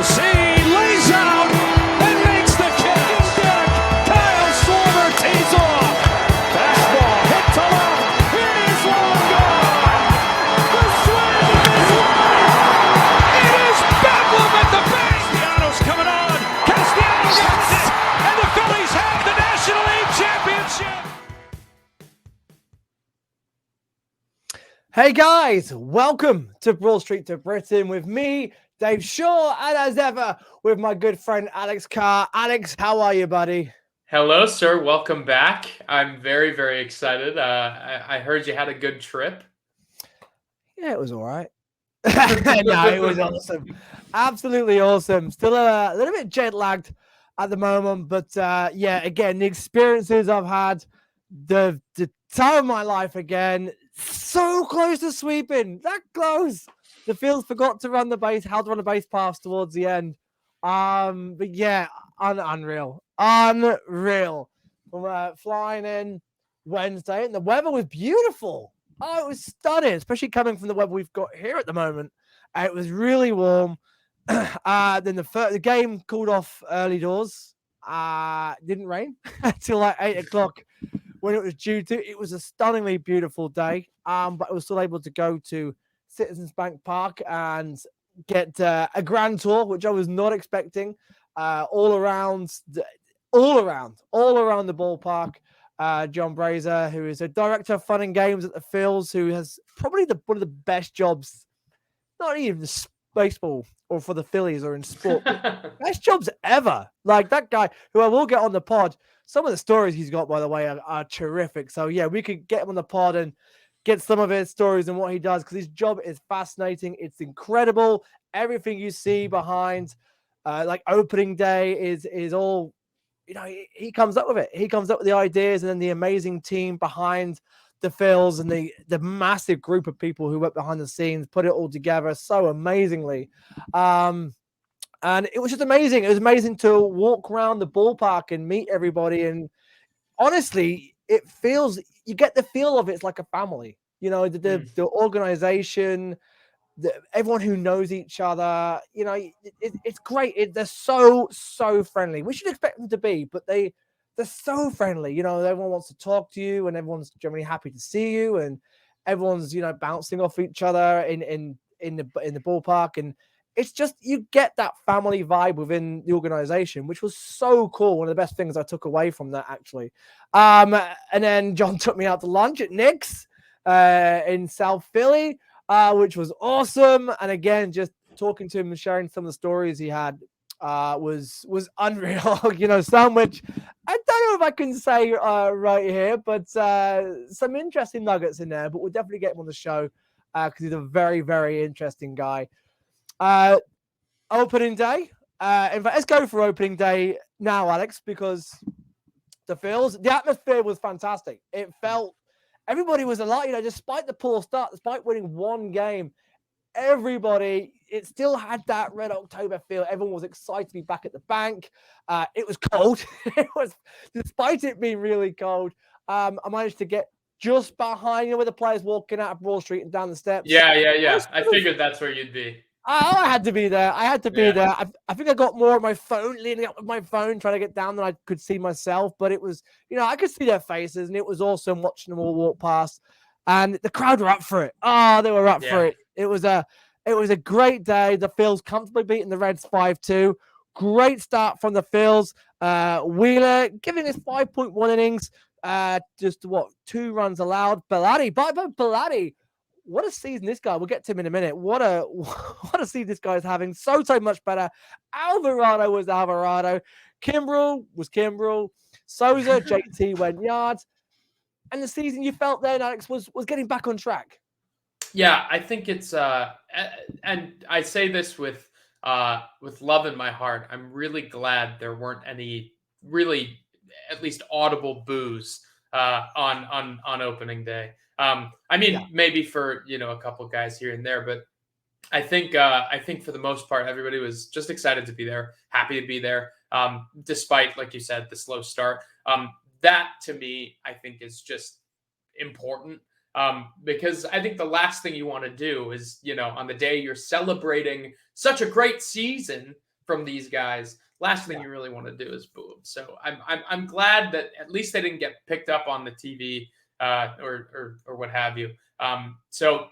close. He lays out and makes the catch. Deck. Kyle Schwarber tees off. Fastball hit to left. It is long gone. The swing is live. It is bedlam at the bank. Castellanos coming on. Castellanos gets it. And the Phillies have the National League Championship. Hey guys, welcome to Broad Street to Britain with me, Dave Shaw, and as ever, with my good friend Alex Carr. Alex, how are you, buddy? Hello, sir. Welcome back. I'm very, very excited. I heard you had a good trip. Yeah, it was all right. No, it was awesome. Absolutely awesome. Still a little bit jet lagged at the moment, but yeah, again, the experiences I've had, the time of my life again, so close to sweeping, that close. The Fields forgot to run the base, how to run the base pass towards the end. But yeah, unreal. From flying in Wednesday, and the weather was beautiful. Oh, it was stunning, especially coming from the weather we've got here at the moment. It was really warm. Then the game cooled off early doors. Didn't rain until like 8 o'clock when it was due to. It was a stunningly beautiful day. But I was still able to go to Citizens Bank Park and get a grand tour, which I was not expecting. All around the ballpark. John Brazier, who is a director of fun and games at the Phils, who has probably one of the best jobs, not even baseball or for the Phillies or in sport, best jobs ever. Like that guy, who I will get on the pod. Some of the stories he's got, by the way, are terrific. So yeah, we could get him on the pod and get some of his stories and what he does, because his job is fascinating. It's incredible. Everything you see behind, like opening day, is all. You know, he comes up with it. He comes up with the ideas, and then the amazing team behind the Phils and the massive group of people who work behind the scenes put it all together so amazingly. And it was just amazing. It was amazing to walk around the ballpark and meet everybody. And honestly, you get the feel of it's like a family. You know, the organization, everyone who knows each other, you know, it's great. They're so friendly. We should expect them to be, but they're so friendly. You know, everyone wants to talk to you, and everyone's generally happy to see you, and everyone's, you know, bouncing off each other in the ballpark, and it's just, you get that family vibe within the organization, which was so cool. One of the best things I took away from that, actually. And then John took me out to lunch at Nick's in South Philly. Which was awesome. And again, just talking to him and sharing some of the stories he had was unreal. You know, sandwich. I don't know if I can say right here, but some interesting nuggets in there. But we'll definitely get him on the show because he's a very, very interesting guy. Opening day. In fact, let's go for opening day now, Alex, because the atmosphere was fantastic. It felt. Everybody was alive, you know, despite the poor start, despite winning one game, it still had that Red October feel. Everyone was excited to be back at the bank. It was cold. Despite it being really cold, I managed to get just behind, you know, where the players walking out of Broad Street and down the steps. Yeah. I figured that's where you'd be. I had to be there. There. I think I got more on my phone, leaning up with my phone, trying to get down than I could see myself. But it was, you know, I could see their faces, and it was awesome watching them all walk past. And the crowd were up for it. Oh, they were up for it. It was a great day. The Phils comfortably beating the Reds 5-2. Great start from the Phils. Wheeler giving us 5.1 innings. Just 2 runs allowed. Belatti. What a season this guy. We'll get to him in a minute. What a season this guy is having. So much better. Alvarado was Alvarado. Kimbrel was Kimbrel. Souza, JT went yards. And the season, you felt then, Alex, was getting back on track. Yeah, I think it's and I say this with love in my heart. I'm really glad there weren't any really, at least audible boos on opening day. I mean, maybe for, you know, a couple guys here and there, but I think for the most part, everybody was just excited to be there, happy to be there, despite, like you said, the slow start. That to me, I think, is just important, because I think the last thing you want to do is, you know, on the day you're celebrating such a great season, from these guys, last thing you really want to do is boo them. So I'm glad that at least they didn't get picked up on the TV or what have you. So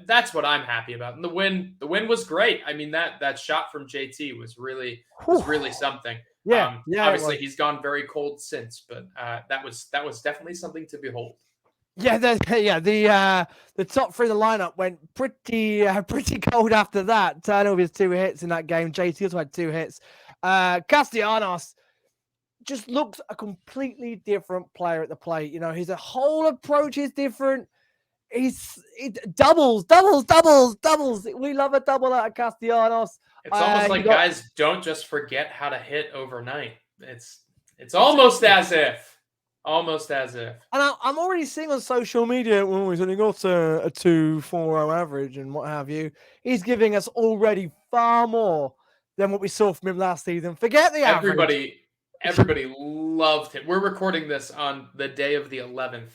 that's what I'm happy about. And the win was great. I mean that shot from JT was really something. Yeah, Obviously he's gone very cold since, but that was definitely something to behold. Yeah, the top three of the lineup went pretty cold after that. Turner with his 2 hits in that game. JT also had 2 hits. Castellanos just looks a completely different player at the plate. His whole approach is different. Doubles. We love a double out of Castellanos. It's almost like guys don't just forget how to hit overnight. It's almost as if. Almost as if. And I'm already seeing on social media, he's only got a 2.40 average and what have you. He's giving us already far more than what we saw from him last season. Forget the average. Everybody loved him. We're recording this on the day of the 11th.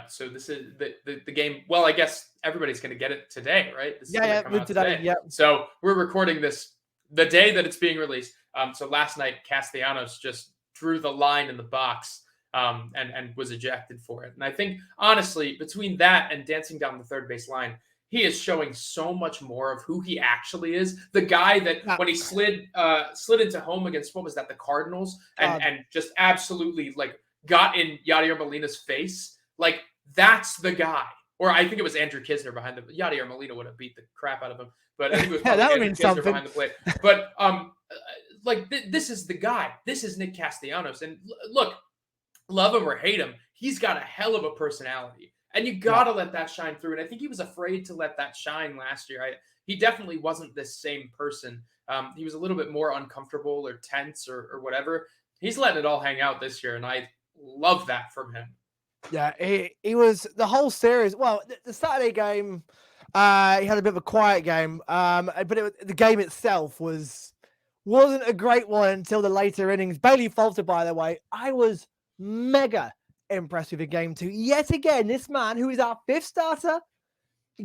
So this is the game. Well, I guess everybody's going to get it today, right? This is come out today. Yeah. So we're recording this the day that it's being released. So last night, Castellanos just drew the line in the box. And was ejected for it. And I think, honestly, between that and dancing down the third base line, he is showing so much more of who he actually is. The guy that when he slid into home against, what was that, the Cardinals, and just absolutely got in Yadier Molina's face. That's the guy. Or I think it was Andrew Kisner behind the Yadier Molina would have beat the crap out of him. But I think it was probably Andrew Kisner behind the plate. But this is the guy. This is Nick Castellanos. And look, love him or hate him, he's got a hell of a personality. And you got to let that shine through. And I think he was afraid to let that shine last year. He definitely wasn't this same person. He was a little bit more uncomfortable or tense or whatever. He's letting it all hang out this year, and I love that from him. Yeah, he was the whole series. Well, the Saturday game, he had a bit of a quiet game, but the game itself wasn't a great one until the later innings. Bailey faltered, by the way. I was mega impressed with the game too. Yet again, this man, who is our 5th starter,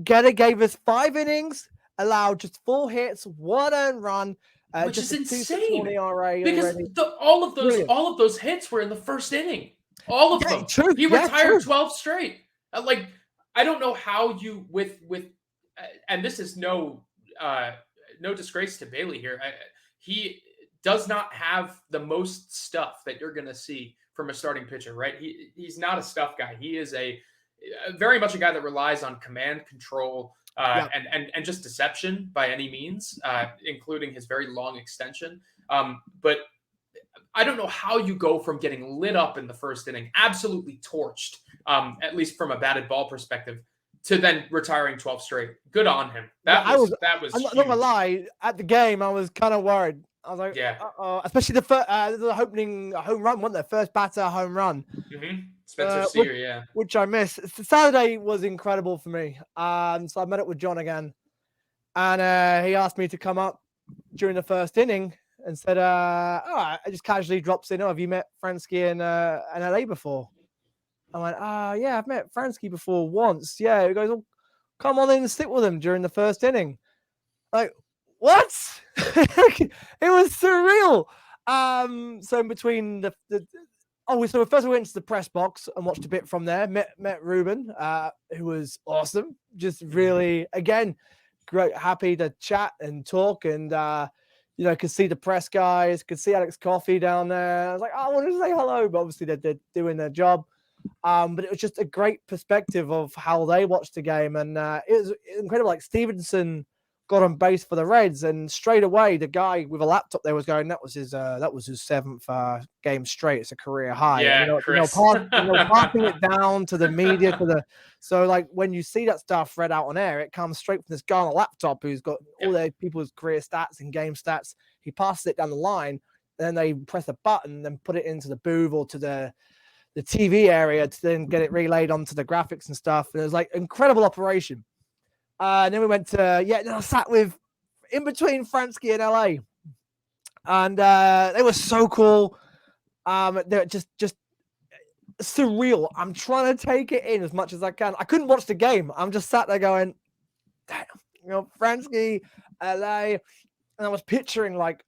gave us 5 innings, allowed just 4 hits, 1 earned run, which just is insane. ERA because all of those hits were in the first inning. All of them. True. He retired 12 straight. I don't know how you with and this is no disgrace to Bailey here. He does not have the most stuff that you're going to see from a starting pitcher, right? He's not a stuff guy. He is a very much a guy that relies on command, control, and just deception by any means, including his very long extension. But I don't know how you go from getting lit up in the first inning, absolutely torched, at least from a batted ball perspective, to then retiring 12 straight. Good on him. That was I'm not gonna lie. At the game, I was kind of worried. I was like, especially the opening home run, wasn't there? First batter home run. Mm-hmm. Spencer Steer, which I missed. Saturday was incredible for me. So I met up with John again, and he asked me to come up during the first inning and said, all right, I just casually drops in. Oh, have you met Fransky in LA before? I went, yeah, I've met Fransky before once. Yeah, he goes, oh, come on in and sit with him during the first inning. Like, what? It was surreal. So in between so first we went to the press box and watched a bit from there. Met Ruben, who was awesome. Just really, again, great, happy to chat and talk, and could see the press guys, could see Alex Coffey down there. I was like, I want to say hello, but obviously they're doing their job. But it was just a great perspective of how they watched the game, and it was incredible. Like Stevenson got on base for the Reds, and straight away the guy with a laptop there was going, that was his 7th game straight. It's a career high. Yeah, passing it down to the media, so like when you see that stuff read out on air, it comes straight from this guy on a laptop who's got all their people's career stats and game stats. He passes it down the line, and then they press a button and then put it into the booth or to the TV area to then get it relayed onto the graphics and stuff. And it was like incredible operation. And then we went to, then I sat with in between Fransky and LA. And they were so cool. They're just surreal. I'm trying to take it in as much as I can. I couldn't watch the game. I'm just sat there going, damn, Fransky, LA. And I was picturing like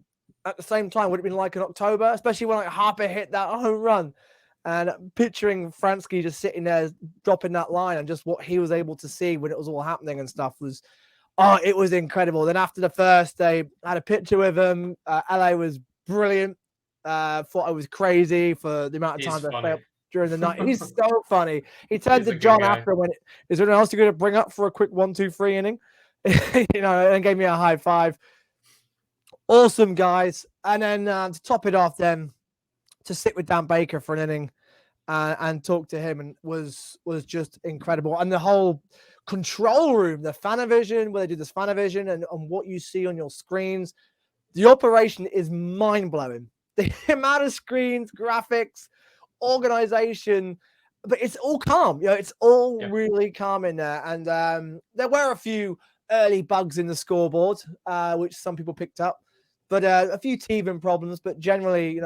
at the same time would have been like in October, especially when like Harper hit that home run. And picturing Fransky just sitting there dropping that line and just what he was able to see when it was all happening and stuff was, it was incredible. Then after the first, they had a picture with him. LA was brilliant. Thought I was crazy for the amount of times I stayed up during the night. He's so funny. He turned to John after when is there anyone else you're going to bring up for a quick 1-2-3 inning? And gave me a high five. Awesome guys. And then to top it off, then to sit with Dan Baker for an inning and talk to him and was just incredible. And the whole control room, the Fanavision, where they do this Fanavision and what you see on your screens, the operation is mind-blowing. The amount of screens, graphics, organization, but it's all calm. It's all really calm in there. And there were a few early bugs in the scoreboard, which some people picked up, but a few teething problems. But generally,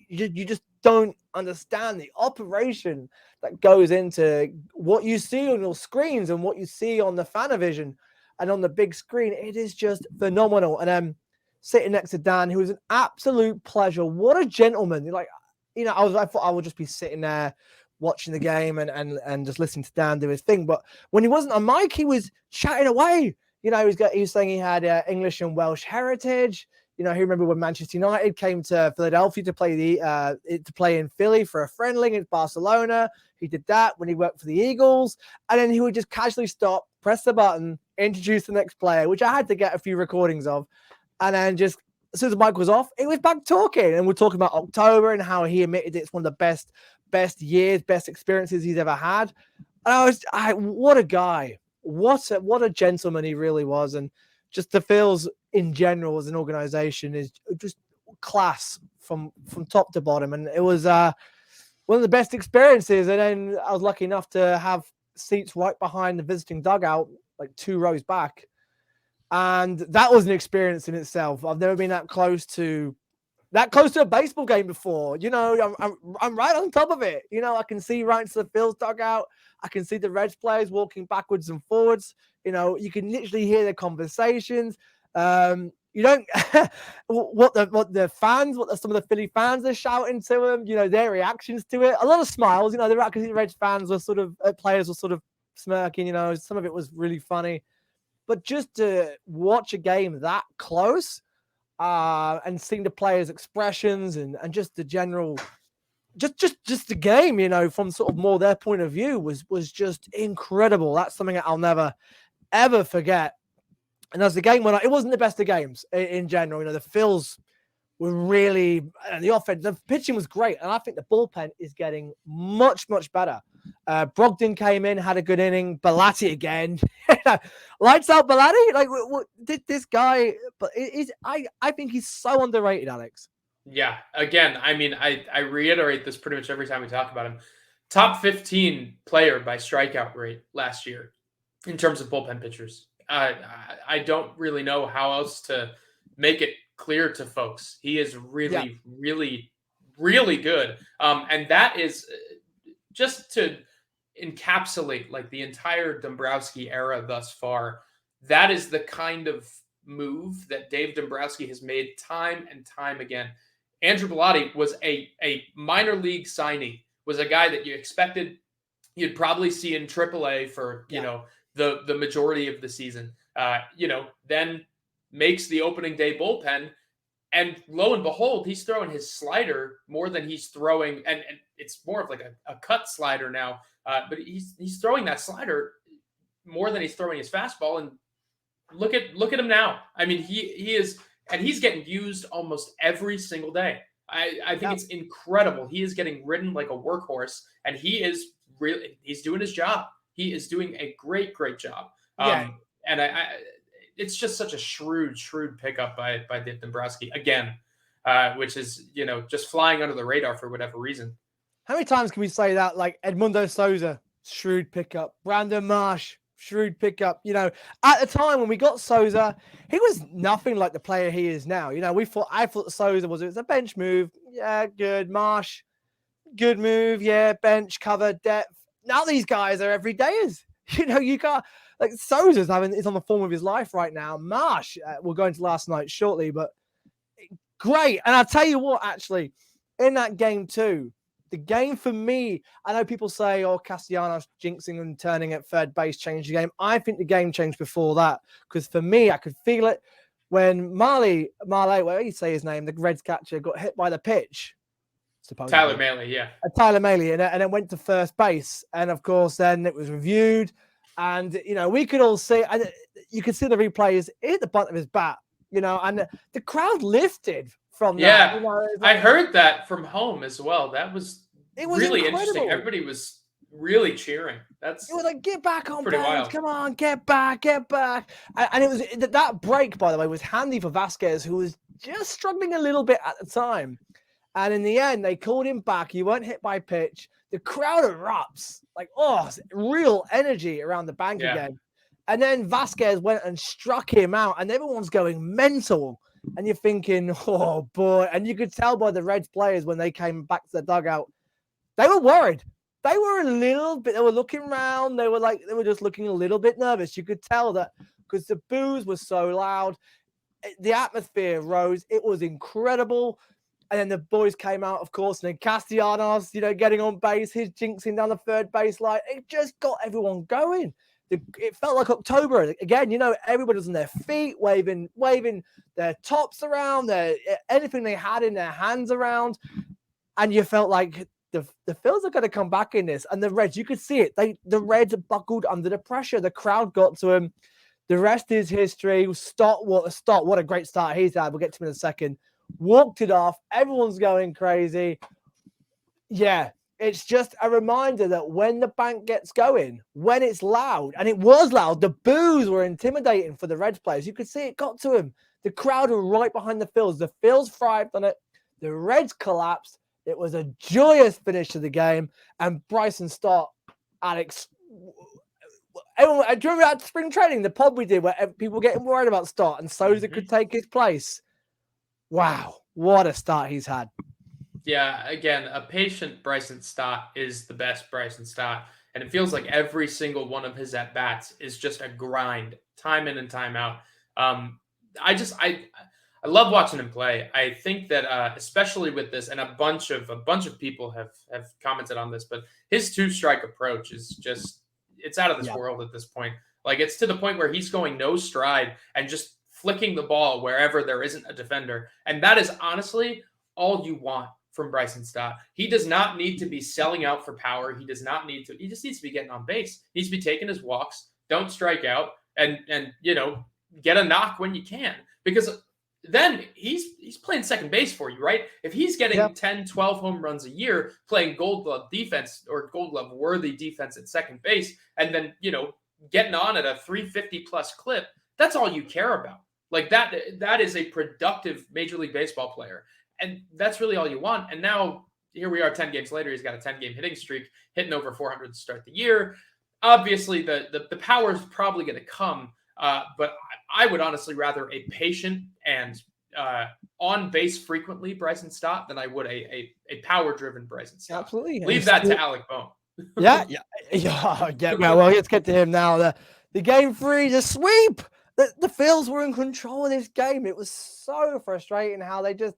you just don't understand the operation that goes into what you see on your screens and what you see on the Fanavision and on the big screen. It is just phenomenal. And sitting next to Dan, who was an absolute pleasure. What a gentleman! I thought I would just be sitting there watching the game and just listening to Dan do his thing. But when he wasn't on mic, he was chatting away. He was saying he had English and Welsh heritage. He remember when Manchester United came to Philadelphia to play in Philly for a friendly against Barcelona. He did that when he worked for the Eagles. And then he would just casually stop, press the button, introduce the next player, which I had to get a few recordings of. And then just as soon as the mic was off, it was back talking. And we're talking about October and how he admitted it's one of the best years, best experiences he's ever had. And what a guy. What a gentleman he really was. And just the Phils in general as an organization is just class from top to bottom. And it was one of the best experiences. And then I was lucky enough to have seats right behind the visiting dugout, like 2 rows back. And that was an experience in itself. I've never been that close to a baseball game before. I'm right on top of it. I can see right into the Phils dugout. I can see the Reds players walking backwards and forwards. You can literally hear their conversations. You don't what the fans, some of the Philly fans are shouting to them. Their reactions to it. A lot of smiles. The Reds fans were players were sort of smirking. Some of it was really funny. But just to watch a game that close and seeing the players' expressions and just the general, just the game, from sort of more their point of view was just incredible. That's something that I'll never, ever forget. And as the game went on, it wasn't the best of games in general. The Phils were really, and the pitching was great. And I think the bullpen is getting much, much better. Brogdon came in, had a good inning. Belatti again. Lights out Belatti. What did this guy? But I think he's so underrated, Alex. Yeah. Again, I reiterate this pretty much every time we talk about him. Top 15 player by strikeout rate last year in terms of bullpen pitchers. I don't really know how else to make it clear to folks. He is really, really, really good. And that is just to encapsulate like the entire Dombrowski era thus far. That is the kind of move that Dave Dombrowski has made time and time again. Andrew Bellotti was a minor league signee, was a guy that you expected you'd probably see in AAA for, the majority of the season. Then makes the opening day bullpen. And lo and behold, he's throwing his slider more than he's throwing, and it's more of like a cut slider now. But he's throwing that slider more than he's throwing his fastball. And look at him now. He is, and he's getting used almost every single day. I think it's incredible. He is getting ridden like a workhorse, and he's doing his job. He is doing a great job. And it's just such a shrewd pickup by Dave Dombrowski again, which is, just flying under the radar for whatever reason. How many times can we say that? Like Edmundo Souza, shrewd pickup. Brandon Marsh, shrewd pickup. At the time when we got Souza, he was nothing like the player he is now. I thought Souza was a bench move. Yeah, good. Marsh, good move. Yeah, bench, cover, depth. Now these guys are everydayers. You can't. Souza's is on the form of his life right now. Marsh, we'll go into last night shortly, but great. And I'll tell you what, actually, in that game too, the game for me, I know people say, oh, Castellanos jinxing and turning at third base changed the game. I think the game changed before that, because for me, I could feel it when Marley, whatever you say his name, the Reds catcher, got hit by the pitch. Supposedly. Tyler Mahle, yeah. Tyler Mahle, and then went to first base. And of course, then it was reviewed. And, we could all see, and you could see the replays, it hit the butt of his bat, and the crowd lifted from that. I heard that from home as well. It was really incredible. Interesting. Everybody was really cheering. It was like, get back on pretty board. Wild. Come on, get back. And it was that break, by the way, was handy for Vasquez, who was just struggling a little bit at the time. And in the end, they called him back. He weren't hit by pitch. The crowd erupts. Like, real energy around the bank again. And then Vasquez went and struck him out, and everyone's going mental. And you're thinking, oh, boy. And you could tell by the Reds players when they came back to the dugout, they were worried. They were they were looking around. They were just looking a little bit nervous. You could tell that because the boos were so loud. The atmosphere rose. It was incredible. And then the boys came out, of course, and then Castellanos, getting on base, his jinxing down the third base line. It just got everyone going. It felt like October. Again, everybody was on their feet, waving their tops around, anything they had in their hands around. And you felt like the Phils are going to come back in this. And the Reds, you could see it. The Reds buckled under the pressure. The crowd got to him. The rest is history. Stott, what a great start he's had. We'll get to him in a second. Walked it off. Everyone's going crazy. Yeah, it's just a reminder that when the bank gets going, when it's loud, and it was loud, the boos were intimidating for the Reds players. You could see it got to him. The crowd were right behind the Phils. The Phils thrived on it. The Reds collapsed. It was a joyous finish to the game. And Bryson Stott, Alex, everyone, I remember at spring training, the pod we did where people were getting worried about Stott and Souza could take his place. Wow, what a start he's had. Yeah, again, a patient Bryson Stott is the best Bryson Stott. And it feels like every single one of his at-bats is just a grind, time in and time out. I love watching him play. I think that especially with this, and a bunch of people have commented on this, but his two-strike approach is just, it's out of this world at this point. Like, it's to the point where he's going no stride and just flicking the ball wherever there isn't a defender. And that is honestly all you want from Bryson Stott. He does not need to be selling out for power. He just needs to be getting on base. He needs to be taking his walks, don't strike out, and get a knock when you can. Because then he's playing second base for you, right? If he's getting 10, 12 home runs a year, playing Gold Glove defense or Gold Glove worthy defense at second base, and then, getting on at a 350 plus clip, that's all you care about. Like that is a productive Major League Baseball player. And that's really all you want. And now here we are 10 games later. He's got a 10-game hitting streak, hitting over 400 to start the year. Obviously, the power is probably going to come. But I would honestly rather a patient and on base frequently Bryson Stott than I would a power-driven Bryson Stott. Absolutely. Leave that to Alec Bohm. Yeah. Well, let's get to him now. The game 3, the sweep. The Phils were in control of this game. It was so frustrating how they just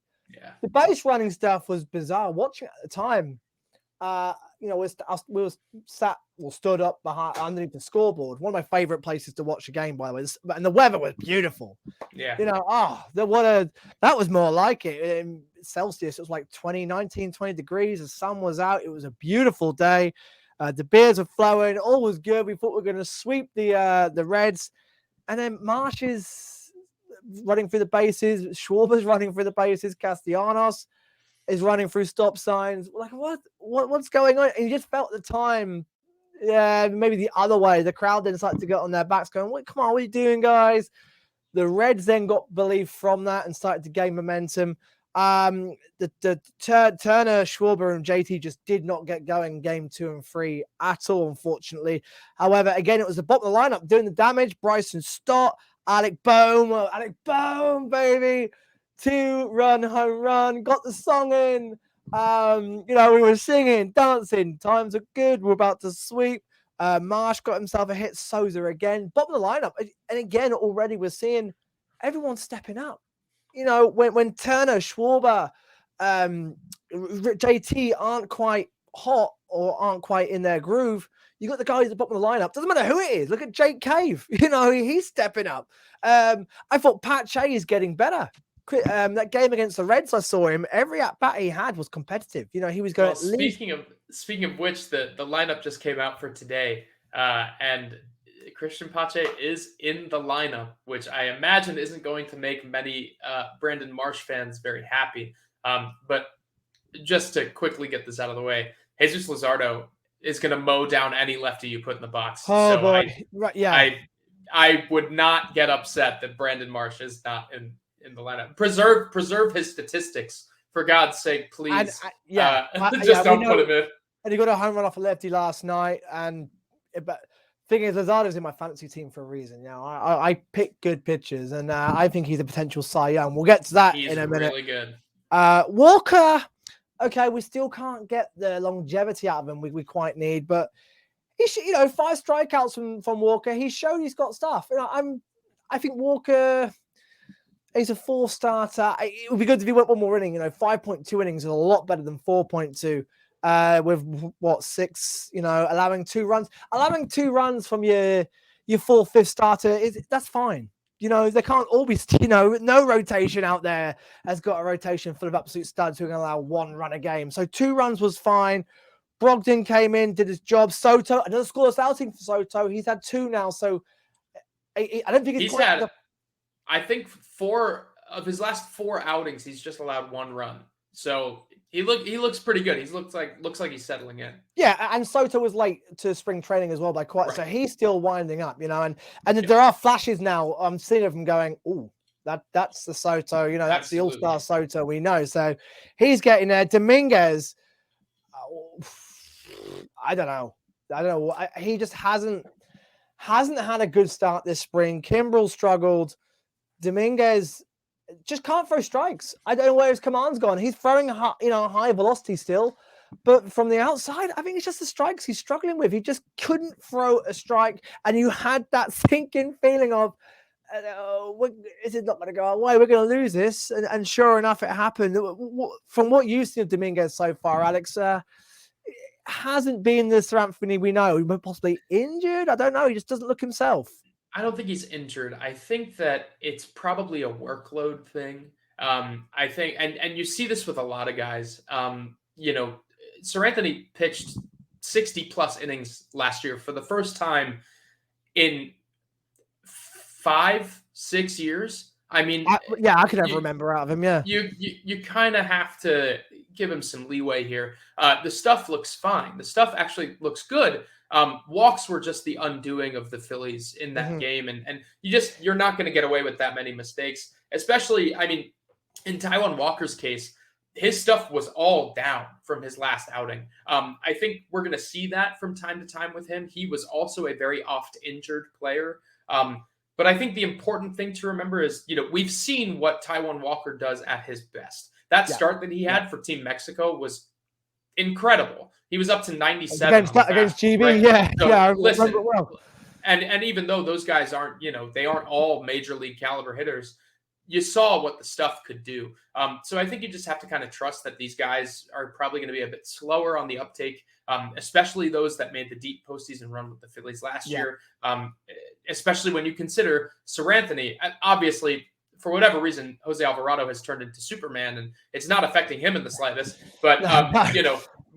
the base running stuff was bizarre. Watching at the time, we stood up underneath the scoreboard. One of my favorite places to watch a game, by the way. And the weather was beautiful. Yeah. That was more like it. In Celsius, it was like 20 degrees. The sun was out. It was a beautiful day. The beers were flowing. All was good. We thought we were going to sweep the Reds. And then Marsh is running through the bases. Schwarber's running through the bases. Castellanos is running through stop signs. Like, what's going on? And you just felt at the time, maybe the other way. The crowd then started to get on their backs going, come on, what are you doing, guys? The Reds then got belief from that and started to gain momentum. Turner, Schwarber, and JT just did not get going game 2 and 3 at all, unfortunately. However, again, it was the bottom of the lineup doing the damage. Bryson Stott, Alec Bohm, baby. 2-run home run, got the song in. We were singing, dancing. Times are good. We're about to sweep. Marsh got himself a hit. Souza again. Bottom of the lineup. And again, already we're seeing everyone stepping up. when Turner, Schwarber, JT aren't quite hot or aren't quite in their groove, you got the guys at the bottom of the lineup. Doesn't matter who it is. Look at Jake Cave. He's stepping up. I thought Pat Shea is getting better. That game against the Reds, I saw him. Every at bat he had was competitive. He was going. Well, speaking of which, the lineup just came out for today, and Christian Pache is in the lineup, which I imagine isn't going to make many Brandon Marsh fans very happy. But just to quickly get this out of the way, Jesus Luzardo is going to mow down any lefty you put in the box. Oh, so boy. I would not get upset that Brandon Marsh is not in the lineup. Preserve his statistics, for God's sake, please. Don't put him in. And he got a home run off a lefty last night. But thing is, Luzardo's in my fantasy team for a reason. I pick good pitchers, and I think he's a potential Cy Young. We'll get to that in a minute. He's really good. Walker, okay, we still can't get the longevity out of him we quite need, but he should, 5 strikeouts from Walker. He showed he's got stuff. I think Walker, he's a 4 starter. It would be good if he went one more inning. 5.2 innings is a lot better than 4.2. With 6, allowing 2 runs. Allowing 2 runs from your 4th, 5th starter that's fine. They can't all be, no rotation out there has got a rotation full of absolute studs who are going to allow 1 run a game. So 2 runs was fine. Brogdon came in, did his job. Soto, another scoreless outing for Soto. He's had 2 now. So I don't think he's had, I think 4 of his last 4 outings, he's just allowed 1 run. So he looks pretty good. He looks like he's settling in. Yeah, and Soto was late to spring training as well by quite. Right. So he's still winding up, and there are flashes now. I'm seeing of him going, "Oh, that's the Soto, that's Absolutely. The all-star Soto we know." So he's getting there. Dominguez, I don't know. He just hasn't had a good start this spring. Kimbrel struggled. Dominguez just can't throw strikes. I don't know where his command's gone. He's throwing high velocity still, but from the outside, I think it's just the strikes he's struggling with. He just couldn't throw a strike, and you had that sinking feeling of, is it not going to go our way? We're going to lose this, and sure enough, it happened. From what you've seen of Dominguez so far, Alex, it hasn't been the Sir Anthony we know. He might possibly injured. I don't know. He just doesn't look himself. I don't think he's injured. I think that it's probably a workload thing. I think, and you see this with a lot of guys. Sir Anthony pitched 60 plus innings last year for the first time in 5-6 years. I mean, I could never remember out of him. Yeah, you kind of have to give him some leeway here. The stuff looks fine. The stuff actually looks good. Walks were just the undoing of the Phillies in that game. And you're not going to get away with that many mistakes, especially, in Taijuan Walker's case, his stuff was all down from his last outing. I think we're going to see that from time to time with him. He was also a very oft injured player. But I think the important thing to remember is, we've seen what Taijuan Walker does at his best. That start that he had for Team Mexico was incredible. He was up to 97 against GB. Right? So, listen, well. And even though those guys aren't, they aren't all major league caliber hitters, you saw what the stuff could do. So I think you just have to kind of trust that these guys are probably going to be a bit slower on the uptake, especially those that made the deep postseason run with the Phillies last year. Especially when you consider Sir Anthony, obviously, for whatever reason, Jose Alvarado has turned into Superman, and it's not affecting him in the slightest. But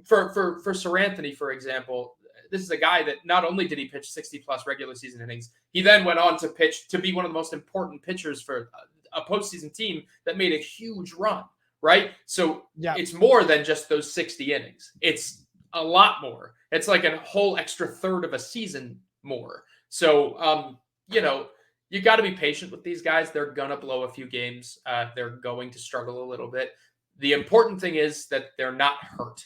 for Sir Anthony, for example, this is a guy that not only did he pitch 60-plus regular season innings, he then went on to be one of the most important pitchers for a postseason team that made a huge run, right? So it's more than just those 60 innings. It's a lot more. It's like a whole extra third of a season more. So, you got to be patient with these guys. They're going to blow a few games. They're going to struggle a little bit. The important thing is that they're not hurt.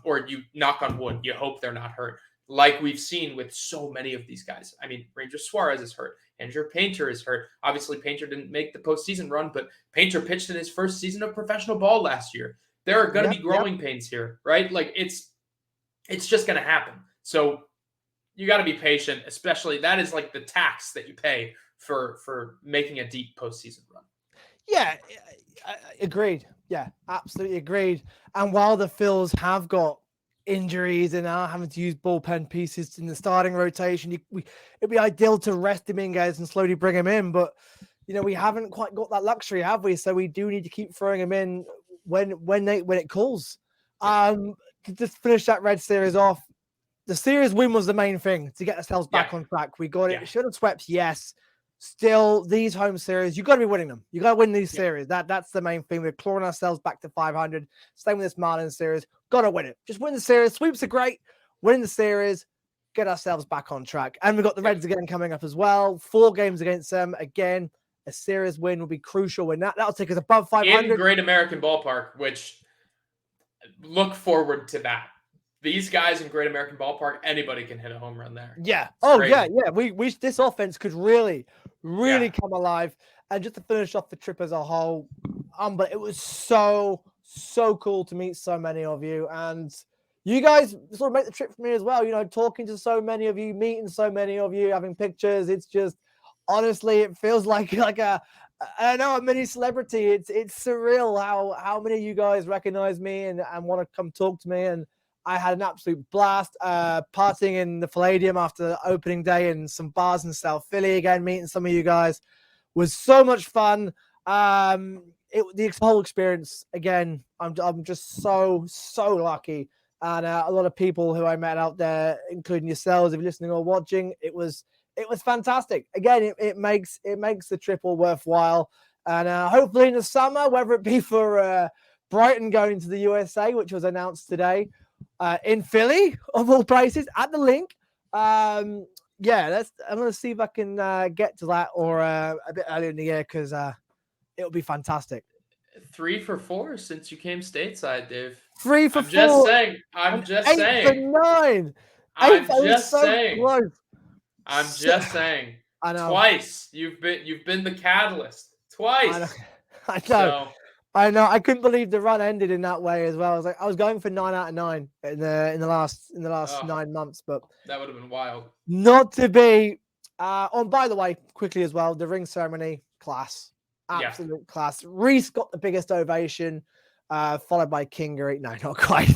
Or you knock on wood, you hope they're not hurt. Like we've seen with so many of these guys. Ranger Suarez is hurt. Andrew Painter is hurt. Obviously, Painter didn't make the postseason run, but Painter pitched in his first season of professional ball last year. There are going to be growing pains here, right? Like it's just going to happen. So you got to be patient, especially that is like the tax that you pay for making a deep postseason run. Yeah, agreed. Yeah, absolutely agreed. And while the Phils have got injuries and are having to use bullpen pieces in the starting rotation, it'd be ideal to rest Dominguez and slowly bring him in. But we haven't quite got that luxury, have we? So we do need to keep throwing him in when it calls. To just finish that Red series off, the series win was the main thing to get ourselves back on track. We got it. Should have swept, yes. Still, these home series, you got to be winning them. You got to win these series. That's the main thing. We're clawing ourselves back to 500. Same with this Marlins series. Got to win it. Just win the series. Sweeps are great. Win the series. Get ourselves back on track. And we've got the Reds again coming up as well. 4 games against them. Again, a series win will be crucial. When that'll take us above 500. In Great American Ballpark, which look forward to that. These guys in Great American Ballpark, anybody can hit a home run there. Yeah. Yeah. We this offense could really come alive. And just to finish off the trip as a whole, but it was so cool to meet so many of you, and you guys sort of make the trip for me as well. Talking to so many of you, meeting so many of you, having pictures. It's just honestly, it feels like a mini celebrity. It's surreal how many of you guys recognize me and want to come talk to me. And I had an absolute blast partying in the Palladium after opening day and some bars in South Philly. Again, meeting some of you guys was so much fun. The whole experience, again, I'm just so lucky. And a lot of people who I met out there, including yourselves, if you're listening or watching, it was fantastic. Again, it makes the trip all worthwhile. And hopefully in the summer, whether it be for Brighton going to the USA, which was announced today, in Philly, of all places, at the link. I'm going to see if I can get to that or a bit earlier in the year, because it'll be fantastic. 3 for 4 since you came stateside, Dave. 3 for 4. I'm just saying. 8 for 9. I'm just saying. Close. I'm just saying. I know. Twice you've been the catalyst. Twice. I know. I know. I couldn't believe the run ended in that way as well. I was going for 9 out of 9 in the last 9 months, but that would have been wild. Not to be. By the way, quickly as well, the ring ceremony, class, absolute class. Reese got the biggest ovation, followed by Kingery. No, not quite.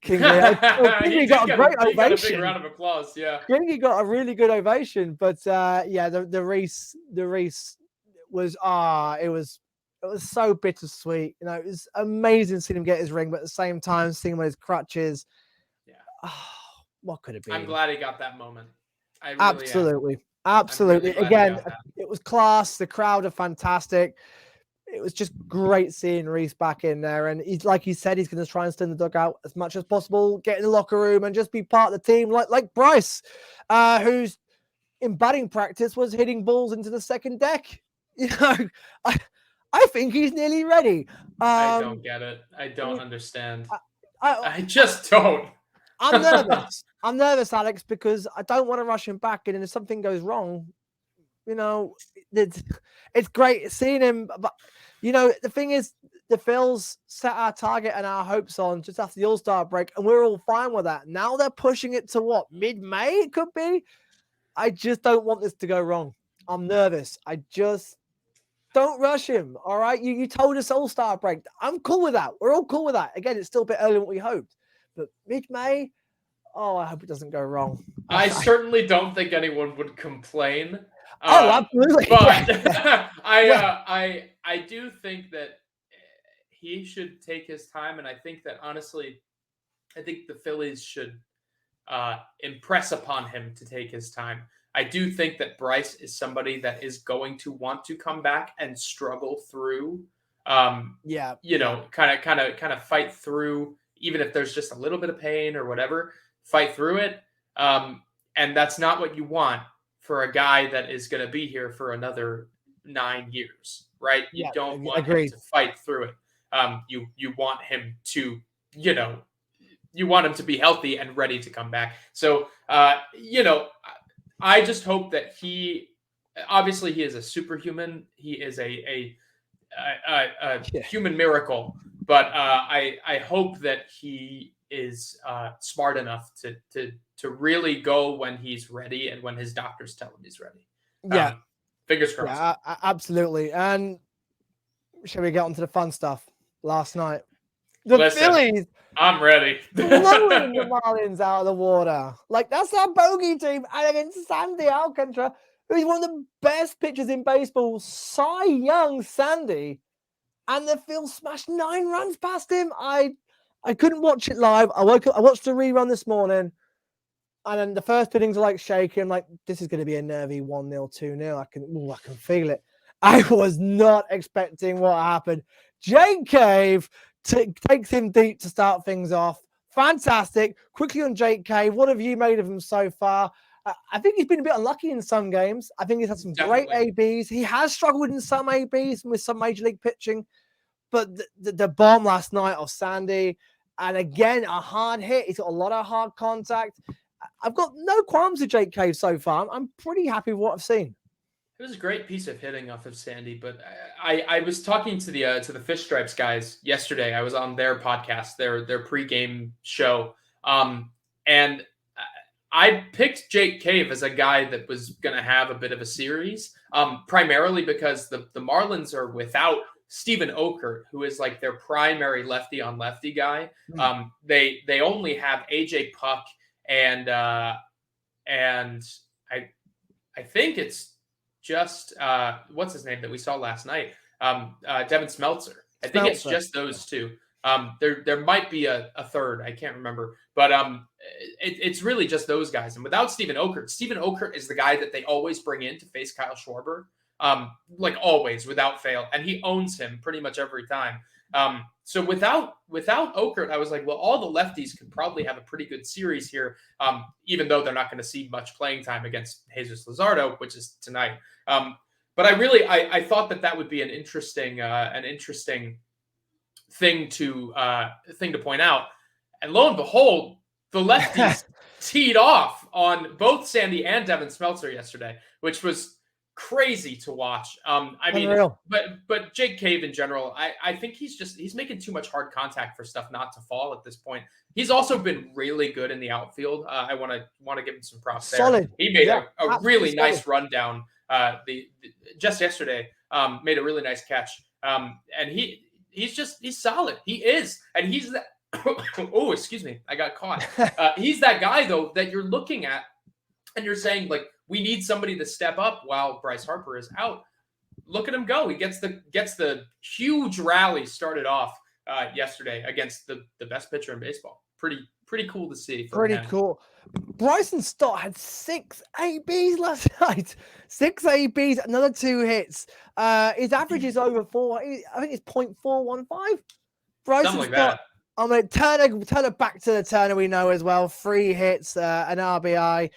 Kingery got a great ovation. Got a big round of applause. Yeah, Kingery got a really good ovation, but the Reese was it was so bittersweet. It was amazing seeing him get his ring, but at the same time, seeing him on his crutches. Yeah. What could it be? I'm glad he got that moment. I really Absolutely. Really again, it was class. The crowd are fantastic. It was just great seeing Reese back in there. And he's, like he said, he's going to try and stay in the dugout as much as possible, get in the locker room and just be part of the team, like Bryce, who's in batting practice was hitting balls into the second deck. I think he's nearly ready. I don't get it. I don't understand. I just don't. I'm nervous. I'm nervous, Alex, because I don't want to rush him back. And if something goes wrong, it's great seeing him. But, the thing is, the Phils set our target and our hopes on just after the All-Star break, and we're all fine with that. Now they're pushing it to what, mid-May it could be? I just don't want this to go wrong. I'm nervous. I just don't rush him. All right. You told us All-Star break. I'm cool with that. We're all cool with that. Again, it's still a bit earlier than what we hoped. But mid-May, I hope it doesn't go wrong. I certainly don't think anyone would complain. Absolutely. But I do think that he should take his time. And I think that, honestly, the Phillies should impress upon him to take his time. I do think that Bryce is somebody that is going to want to come back and struggle through, kind of fight through, even if there's just a little bit of pain or whatever, fight through it. And that's not what you want for a guy that is going to be here for another 9 years, right? You don't want him to fight through it. You want him to, you want him to be healthy and ready to come back. So, I just hope that he is a superhuman. He is a human miracle, but I hope that he is smart enough to really go when he's ready and when his doctors tell him he's ready. Fingers crossed. Yeah, absolutely. And shall we get on to the fun stuff? Last night, the Listen, Phillies I'm ready. blowing the Marlins out of the water. Like, that's our bogey team. And against Sandy Alcantara, who's one of the best pitchers in baseball, Cy Young Sandy. And the Phil smashed 9 runs past him. I couldn't watch it live. I woke up, I watched the rerun this morning. And then the first innings are like shaking. Like, this is going to be a nervy 1-0, 2-0. I can feel it. I was not expecting what happened. Jake Cave takes him deep to start things off. Fantastic. Quickly on Jake Cave. What have you made of him so far? I think he's been a bit unlucky in some games. I think he's had some great ABs. He has struggled in some ABs with some major league pitching. But the bomb last night of Sandy, and again, a hard hit. He's got a lot of hard contact. I've got no qualms with Jake Cave so far. I'm pretty happy with what I've seen. It was a great piece of hitting off of Sandy, but I was talking to the Fish Stripes guys yesterday. I was on their podcast, their pregame show, and I picked Jake Cave as a guy that was going to have a bit of a series, primarily because the Marlins are without Steven Okert, who is like their primary lefty on lefty guy. They only have AJ Puck and I think it's just what's his name that we saw last night, Devin Smeltzer. I think it's just those two. There might be a third, I can't remember, but it's really just those guys. And without Steven Okert is the guy that they always bring in to face Kyle Schwarber, like always without fail, and he owns him pretty much every time. So without Okert, I was like, well, all the lefties could probably have a pretty good series here, even though they're not going to see much playing time against Jesus Luzardo, which is tonight. But I thought that would be an interesting thing to point out. And lo and behold, the lefties teed off on both Sandy and Devin Smeltzer yesterday, which was crazy to watch. I mean, but Jake Cave in general, I think he's making too much hard contact for stuff not to fall at this point. He's also been really good in the outfield. I want to give him some props there. Solid. He made a really nice rundown. Just yesterday, made a really nice catch. And he's solid. He is, and he's that. Oh, excuse me, I got caught. He's that guy though that you're looking at, and you're saying like, we need somebody to step up while Bryce Harper is out. Look at him go. He gets the huge rally started off yesterday against the best pitcher in baseball. Pretty cool to see. Pretty cool. Bryson Stott had 6 ABs last night. 6 ABs, another 2 hits. His average is over 4. I think it's 0.415. Bryson Something like Stott. that. I mean, Turner back to the Turner we know as well. 3 hits, an RBI.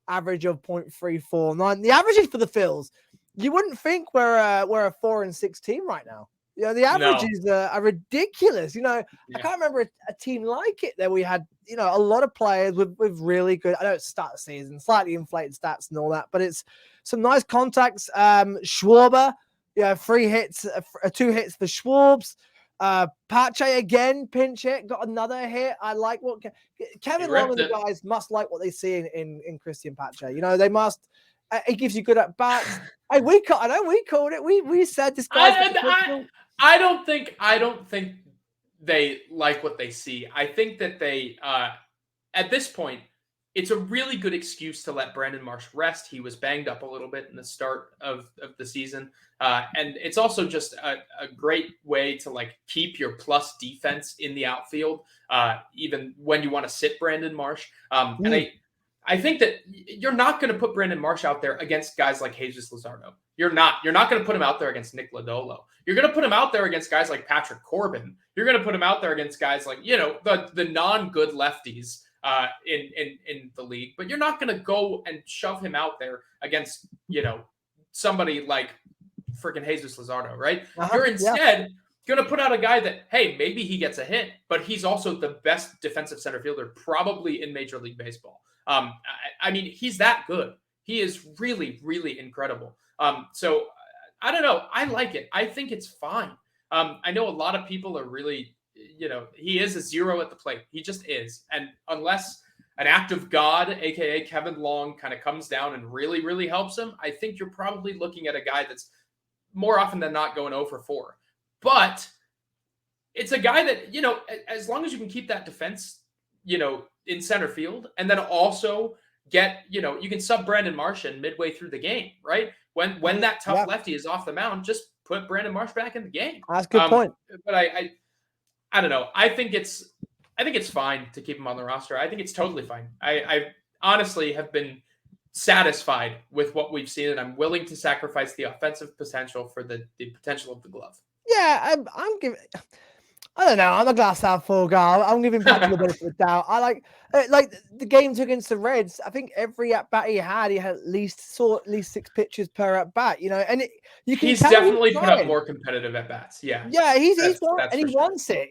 Average of 0.349. The averages for the Phils, you wouldn't think we're a 4-6 team right now. You know, the averages are ridiculous. You know, I can't remember a team like it that we had, you know, a lot of players with really good, I know it's start of season, slightly inflated stats and all that, but it's some nice contacts. Schwarber, 3 hits, 2 hits for Schwarbs. Pache again, pinch hit, got another hit. I like what Kevin Long and the guys must like what they see in Christian Pache. You know, they must. It gives you good at bats. I know we called it. We said this guy. I don't think they like what they see. I think that they at this point, it's a really good excuse to let Brandon Marsh rest. He was banged up a little bit in the start of the season. And it's also just a great way to like keep your plus defense in the outfield, even when you want to sit Brandon Marsh. And I think that you're not going to put Brandon Marsh out there against guys like Jesus Luzardo. You're not going to put him out there against Nick Lodolo. You're going to put him out there against guys like Patrick Corbin. You're going to put him out there against guys like, you know, the non-good lefties in the league. But you're not going to go and shove him out there against, you know, somebody like freaking Jesus Luzardo, right? You're instead going to put out a guy that, hey, maybe he gets a hit, but he's also the best defensive center fielder probably in Major League Baseball. I mean, he's that good. He is really, really incredible. So I don't know. I like it. I think it's fine. I know a lot of people are really, you know, he is a 0 at the plate. He just is. And unless an act of God, aka Kevin Long, kind of comes down and really, really helps him, I think you're probably looking at a guy that's more often than not going 0 for 4. But it's a guy that, as long as you can keep that defense, in center field, and then also get, you can sub Brandon Marsh in midway through the game, right? When that tough lefty is off the mound, just put Brandon Marsh back in the game. That's a good point. But I don't know. I think it's fine to keep him on the roster. I think it's totally fine. I honestly have been satisfied with what we've seen, and I'm willing to sacrifice the offensive potential for the potential of the glove. Yeah, I'm giving. I don't know. I'm a glass half full guy. I'm giving Patrick the benefit of the doubt. I like the games against the Reds. I think every at bat he had at least 6 pitches per at bat. And you can. He's definitely put up more competitive at bats. Yeah. Yeah, he's and he wants it.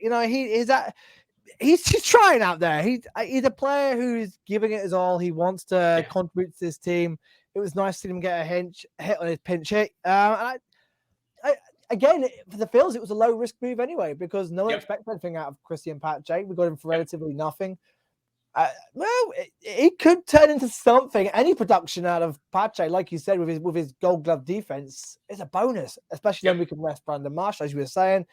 He's just trying out there. He's a player who's giving it his all. He wants to contribute to this team. It was nice to see him get a hit on his pinch hit. And again, for the Phils, it was a low risk move anyway because no one expected anything out of Christian Pache. We got him for relatively nothing. It could turn into something. Any production out of Pache, like you said, with his Gold Glove defense, is a bonus, especially when we can rest Brandon Marsh, as you were saying.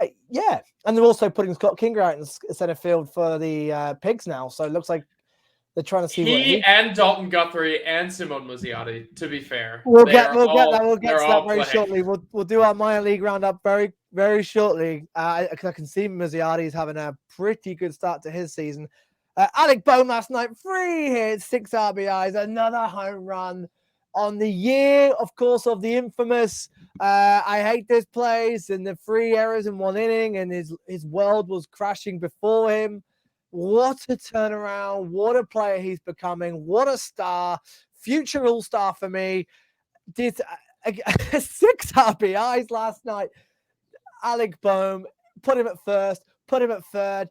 And they're also putting Scott Kinger out in center field for the Pigs now, so it looks like they're trying to see he and Dalton Guthrie and Simone Muzziotti. To be fair, we'll get to that very shortly. We'll do our minor league roundup very, very shortly. I can see Muzziotti is having a pretty good start to his season. Alec Bohm last night, 3 hits, 6 RBIs, another home run on the year, of course, of the infamous I hate this place and the 3 errors in 1 inning, and his world was crashing before him. What a turnaround. What a player he's becoming. What a star. Future all-star for me. Did 6 RBIs last night. Alec Bohm, put him at first, put him at third.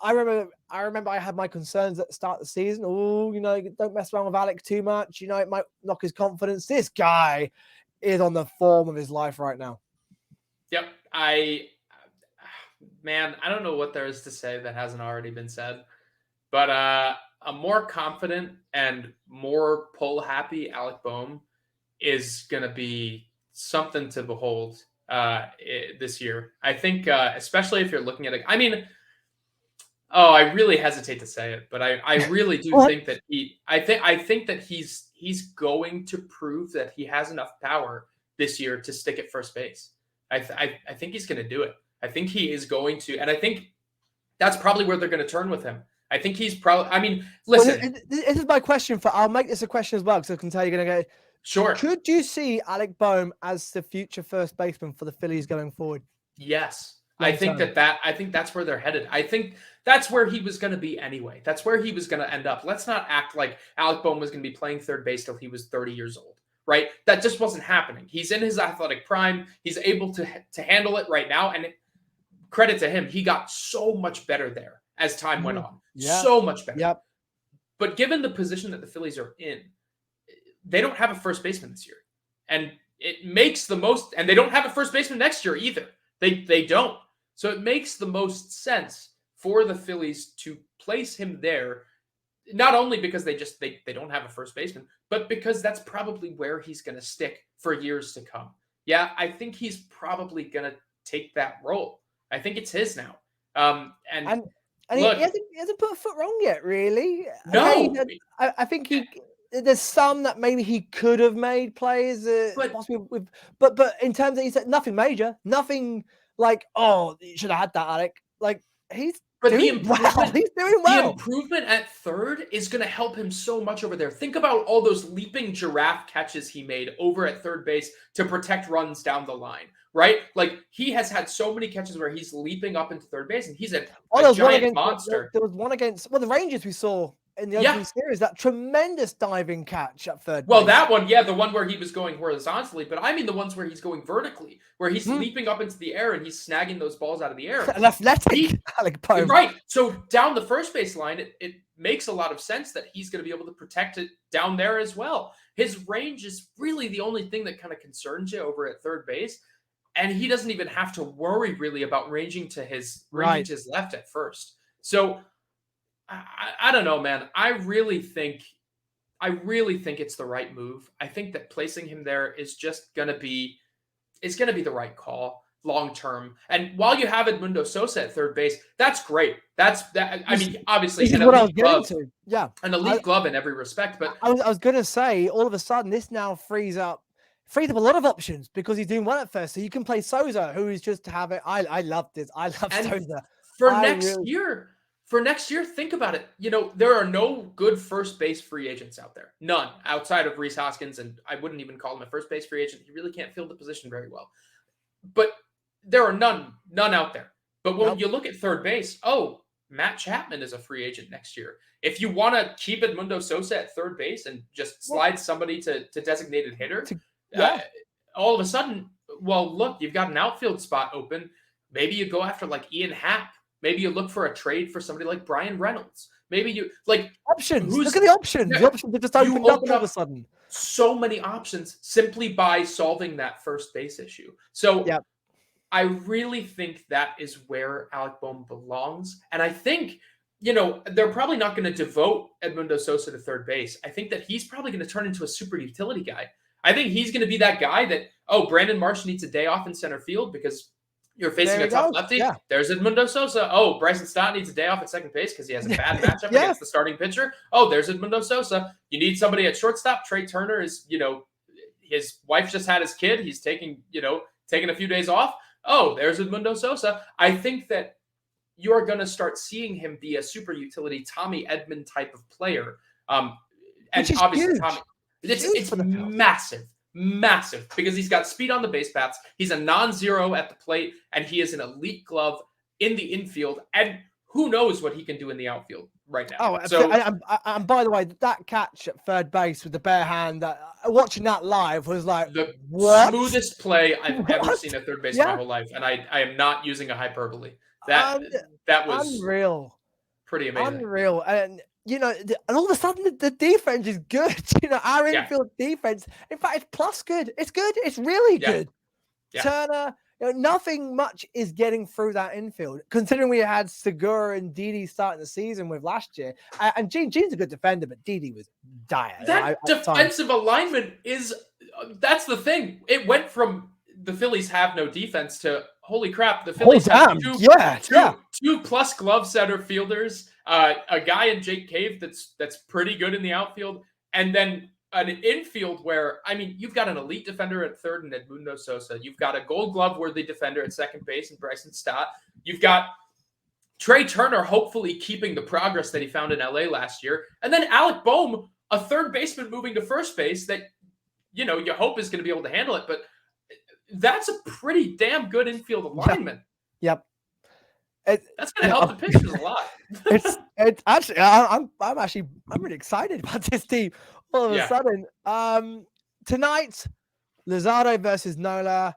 I remember I had my concerns at the start of the season. Oh, don't mess around with Alec too much. It might knock his confidence. This guy is on the form of his life right now. Yep. Man, I don't know what there is to say that hasn't already been said, but a more confident and more pull happy Alec Bohm is going to be something to behold this year. I think, especially if you're looking at it, I really hesitate to say it, but I really do think that I think that he's going to prove that he has enough power this year to stick at first base. I think he's going to do it. I think he is going to, and I think that's probably where they're going to turn with him. I think he's probably. Listen. Well, this is my question I'll make this a question as well because I can tell you're going to go. Sure. Could you see Alec Bohm as the future first baseman for the Phillies going forward? Yes. I think that's where they're headed. I think that's where he was going to be anyway. That's where he was going to end up. Let's not act like Alec Bohm was going to be playing third base till he was 30 years old, right? That just wasn't happening. He's in his athletic prime. He's able to handle it right now. And credit to him, he got so much better there as time went on. Yeah. So much better. Yep. But given the position that the Phillies are in, they don't have a first baseman this year. And it makes the most, and they don't have a first baseman next year either. They don't. So it makes the most sense for the Phillies to place him there, not only because they don't have a first baseman, but because that's probably where he's going to stick for years to come. Yeah, I think he's probably going to take that role. I think it's his now. And look, he hasn't put a foot wrong yet, really. No. I think there's some that maybe he could have made plays, but in terms of, he said nothing major, nothing like, oh, you should have had that, Alec. Like, he's doing well. He's doing well. The improvement at third is going to help him so much over there. Think about all those leaping giraffe catches he made over at third base to protect runs down the line, right? Like, he has had so many catches where he's leaping up into third base, and he's a giant monster. There was one against the Rangers we saw in the opening series, that tremendous diving catch at third base. Well, that one, the one where he was going horizontally, but I mean the ones where he's going vertically, where he's leaping up into the air and he's snagging those balls out of the air. An athletic Alec Bohm. Right. So down the first base line, it makes a lot of sense that he's going to be able to protect it down there as well. His range is really the only thing that kind of concerns you over at third base. And he doesn't even have to worry really about ranging to his left at first. So I don't know, man. I really think it's the right move. I think that placing him there is just going to be the right call. long term. And while you have Edmundo Sosa at third base, that's great. I mean, obviously, This is an what I was elite getting glove, to. Yeah. an elite glove in every respect. But I was going to say, all of a sudden, this now frees up a lot of options because he's doing well at first. So you can play Souza, who is just to have it. I love this. I love and Souza. for next year, think about it. There are no good first base free agents out there. None outside of Rhys Hoskins, and I wouldn't even call him a first base free agent. He really can't fill the position very well. But there are none out there. But when you look at third base, Matt Chapman is a free agent next year. If you want to keep Edmundo Sosa at third base and just slide somebody to designated hitter, all of a sudden, look, you've got an outfield spot open. Maybe you go after like Ian Happ. Maybe you look for a trade for somebody like Brian Reynolds. Maybe you like options. Look at the options. The options have just opened up all of a sudden. So many options simply by solving that first base issue. So I really think that is where Alec Bohm belongs. And I think, they're probably not going to devote Edmundo Sosa to third base. I think that he's probably going to turn into a super utility guy. I think he's going to be that guy that, Brandon Marsh needs a day off in center field because you're facing a tough lefty. Yeah. There's Edmundo Sosa. Bryson Stott needs a day off at second base because he has a bad matchup against the starting pitcher. There's Edmundo Sosa. You need somebody at shortstop. Trey Turner is, his wife just had his kid. He's taking a few days off. There's Edmundo Sosa. I think that you're going to start seeing him be a super utility Tommy Edman type of player. And obviously, huge. Tommy, it's massive because he's got speed on the base paths. He's a non-zero at the plate, and he is an elite glove in the infield. And who knows what he can do in the outfield right now. And by the way, that catch at third base with the bare hand, watching that live was like the smoothest play I've ever seen at third base in my whole life. And I am not using a hyperbole. That was unreal. Pretty amazing. Unreal. And and all of a sudden the defense is good. Our infield defense, in fact, it's plus good. It's good. It's really good. Yeah. Turner, nothing much is getting through that infield, considering we had Segura and Didi starting the season with last year. And Gene's a good defender, but Didi was dire. That defensive alignment that's the thing. It went from the Phillies have no defense to holy crap, the Phillies have two plus glove center fielders, a guy in Jake Cave that's pretty good in the outfield, and then an infield where, you've got an elite defender at third in Edmundo Sosa. You've got a Gold Glove worthy defender at second base in Bryson Stott. You've got Trey Turner hopefully keeping the progress that he found in LA last year, and then Alec Bohm, a third baseman moving to first base that you hope is going to be able to handle it, but that's a pretty damn good infield alignment. Yep. That's going to help the pitchers a lot. it's actually, I'm really excited about this team. All of a sudden, tonight, Luzardo versus Nola.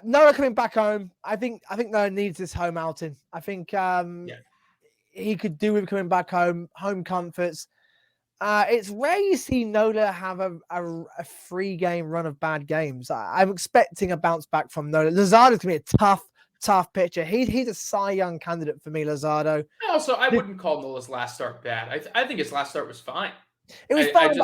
Nola coming back home. I think Nola needs this home outing. I think he could do with coming back home comforts. It's rare you see Nola have a 3-game run of bad games. I'm expecting a bounce back from Nola. Luzardo's going to be a tough pitcher. He's a Cy Young candidate for me, Luzardo. Also, I wouldn't call Nola's last start bad. I think his last start was fine. It was fine.